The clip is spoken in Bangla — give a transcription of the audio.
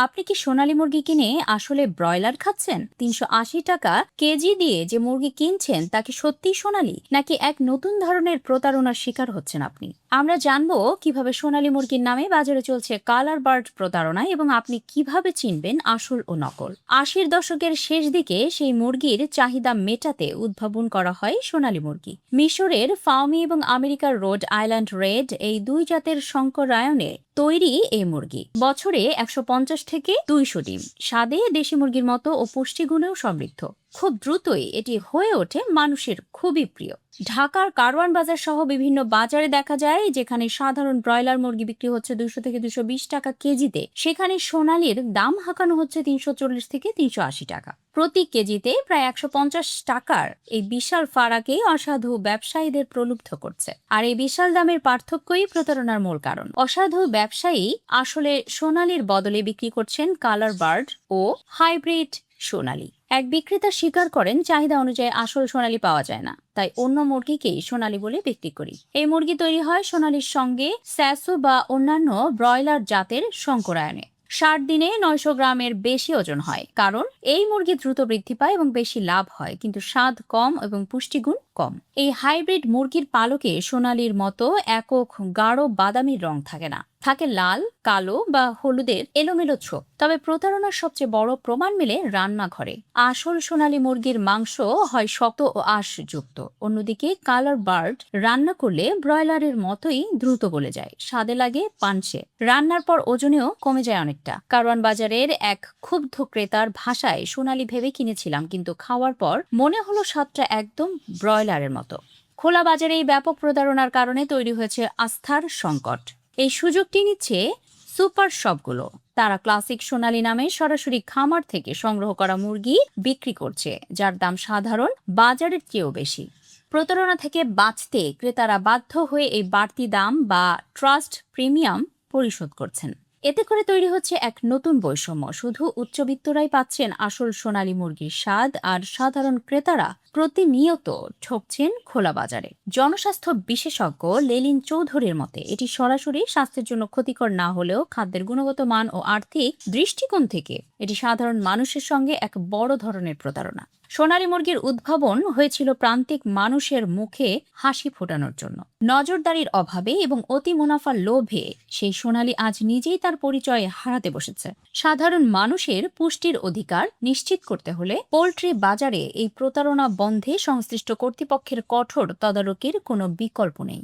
আপনি কি সোনালী মুরগি কিনে আসলে ব্রয়লার খাচ্ছেন? ৩৮০ টাকা কেজি দিয়ে যে মুরগি কিনছেন তা কি সত্যিই সোনালী, নাকি এক নতুন ধরনের প্রতারণার শিকার হচ্ছেন আপনি? আমরা জানবো কিভাবে সোনালী মুরগির নামে বাজারে চলছে কালার বার্ড প্রতারণা এবং আপনি কিভাবে চিনবেন আসল ও নকল। ৮০-র দশকের শেষ দিকে সেই মুরগির চাহিদা মেটাতে উদ্ভাবন করা হয় সোনালী মুরগি। মিশরের ফাউমি এবং আমেরিকার রোড আইল্যান্ড রেড এই দুই জাতের সংকরায়নে তৈরি এই মুরগি বছরে ১৫০ থেকে ২০০ ডিম। স্বাদে দেশি মুরগির মতো ও পুষ্টিগুণেও সমৃদ্ধ। খুব দ্রুতই এটি হয়ে ওঠে মানুষের খুবই প্রিয়। ঢাকার কারওয়ান বাজার সহ বিভিন্ন বাজারে দেখা যায় যেখানে সাধারণ ব্রয়লার মুরগি বিক্রি হচ্ছে ২০০ থেকে ২২০ টাকা কেজিতে, সেখানে সোনালীর দাম হাঁকানো হচ্ছে ৩৪০ থেকে ৩৮০ টাকা প্রতি কেজিতে। প্রায় ১৫০ টাকার এই বিশাল ফারাকে অসাধু ব্যবসায়ীদের প্রলুব্ধ করছে। আর এই বিশাল দামের পার্থক্যই প্রতারণার মূল কারণ। অসাধু ব্যবসায়ী আসলে সোনালীর বদলে বিক্রি করছেন কালার বার্ড ও হাইব্রিড সোনালী। এক বিক্রেতা স্বীকার করেন, চাহিদা অনুযায়ী আসল সোনালী পাওয়া যায় না, তাই অন্য মুরগিকেই সোনালী বলে বিক্রি করি। এই মুরগি তৈরি হয় সোনালীর সঙ্গে স্যাসো বা অন্যান্য ব্রয়লার জাতের সংকরায়নে। ৬০ দিনে ৯০০ গ্রামের বেশি ওজন হয়, কারণ এই মুরগি দ্রুত বৃদ্ধি পায় এবং বেশি লাভ হয়, কিন্তু স্বাদ কম এবং পুষ্টিগুণ কম। এই হাইব্রিড মুরগির পালকে সোনালীর মতো একক গাঢ় বাদামি রং থাকে না, থাকে লাল, কালো বা হলুদের এলোমেলো ছোপ। তবে প্রতারণার সবচেয়ে বড় প্রমাণ মেলে রান্নাঘরে। আসল সোনালী মুরগির মাংস হয় শক্ত ও আঁশযুক্ত, অন্যদিকে কালার বার্ড রান্না করলে ব্রয়লারের মতোই দ্রুত গলে যায়, স্বাদে লাগে পানসে, রান্নার পর ওজনেও কমে যায় অনেকটা। কারওয়ান বাজারের এক ক্ষুব্ধ ক্রেতার ভাষায়, সোনালী ভেবে কিনেছিলাম, কিন্তু খাওয়ার পর মনে হলো স্বাদটা একদম ব্রয়লারের মতো। খোলা বাজারে এই ব্যাপক প্রতারণার কারণে তৈরি হয়েছে আস্থার সংকট। এই সুযোগটি নিচ্ছে সুপার শপগুলো। তারা ক্লাসিক সোনালী নামে সরাসরি খামার থেকে সংগ্রহ করা মুরগি বিক্রি করছে, যার দাম সাধারণ বাজারের চেয়েও বেশি। প্রতারণা থেকে বাঁচতে ক্রেতারা বাধ্য হয়ে এই বাড়তি দাম বা ট্রাস্ট প্রিমিয়াম পরিশোধ করছেন। এতে করে তৈরি হচ্ছে এক নতুন বৈষম্য। শুধু উচ্চবিত্তরাই পাচ্ছেন আসল সোনালী মুরগির স্বাদ, আর সাধারণ ক্রেতারা প্রতিনিয়ত ঠকছেন খোলা বাজারে। জনস্বাস্থ্য বিশেষজ্ঞ লেলিন চৌধুরীর মতে, এটি সরাসরি স্বাস্থ্যের জন্য ক্ষতিকর না হলেও খাদ্যের গুণগত মান ও আর্থিক দৃষ্টিকোণ থেকে এটি সাধারণ মানুষের সঙ্গে এক বড় ধরনের প্রতারণা। সোনালী মুরগির উদ্ভাবন হয়েছিল প্রান্তিক মানুষের মুখে হাসি ফোটানোর জন্য। নজরদারির অভাবে এবং অতি মুনাফার লোভে সেই সোনালী আজ নিজেই তার পরিচয় হারাতে বসেছে। সাধারণ মানুষের পুষ্টির অধিকার নিশ্চিত করতে হলে পোল্ট্রি বাজারে এই প্রতারণা বন্ধে সংশ্লিষ্ট কর্তৃপক্ষের কঠোর তদারকির কোনো বিকল্প নেই।